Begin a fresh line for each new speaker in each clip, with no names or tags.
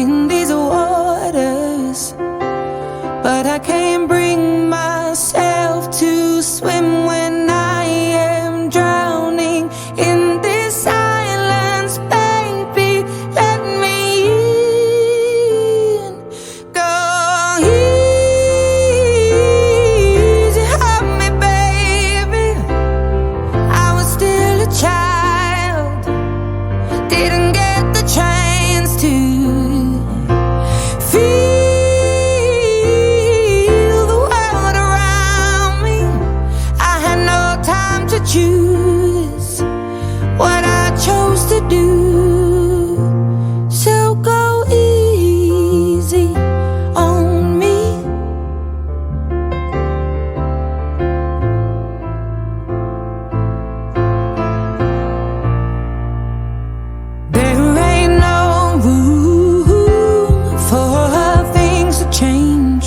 in these waters, but I can't bring myself to swim when I am drowning in this silence. Baby, let me in. Go easy on me, baby. I was still a child, didn't get the chance to feel the world around me. I had no time to choose what I chose to do. So go easy on me. There ain't no room for things to change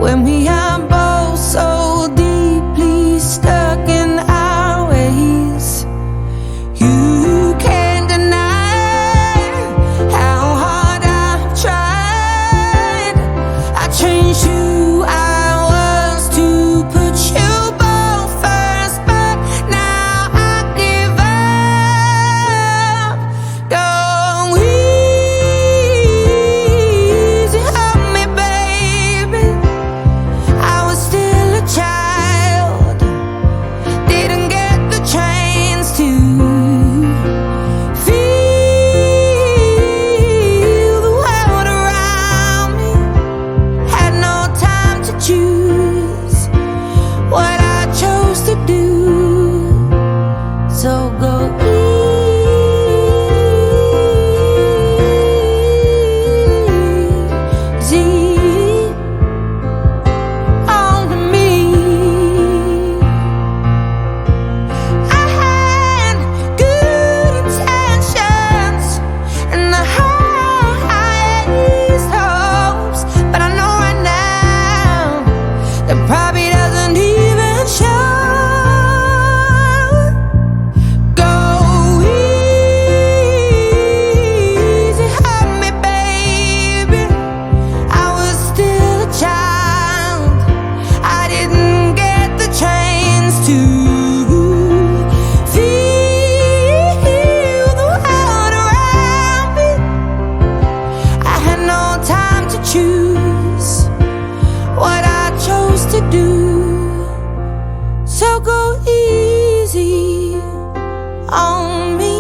when we are both so deeply stuck in our ways. You can't deny how hard I've tried. I changed who I was to put you both first, but now I give up. Go easy on me, baby. I was still a child, didn't get the chance to feel the world around me. Had no time to choose what I chose to do. So go easy on me. I had good intentions and the highest hopes, but I know right now that probably doesn't even show. Go easy on me, baby. I was still a child, I didn't get the chance to feel the world around me. I had no time to choose what I chose to do. So go easy on me.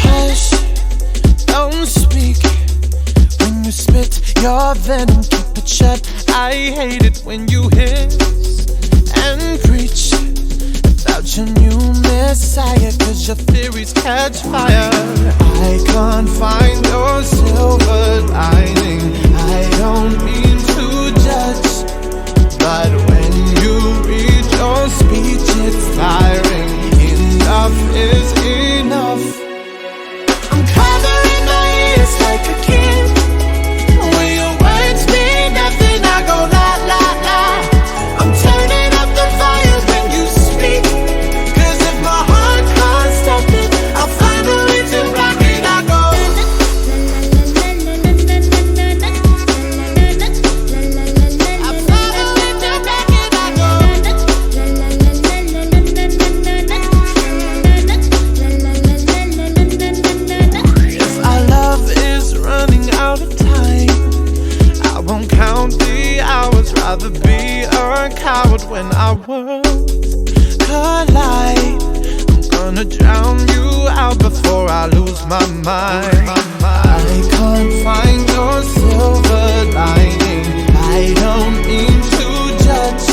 Hush, don't speak when you spit your venom, keep it shut. I hate it when you hiss and preach about your new messiah, cause your theories catch fire. I can't find your silver lining. I don't mean to judge, but when you read your speech, it's firing. Enough is enough. I'm covering my ears like a kid. When your words mean nothing, I go la la la. I'm turning up the fire when you speak, cause if my heart can't stop it, I'll find a way to rock it. I go rather be a coward when our worlds collide. I'm gonna drown you out before I lose my mind. I can't find your silver lining. I don't mean to judge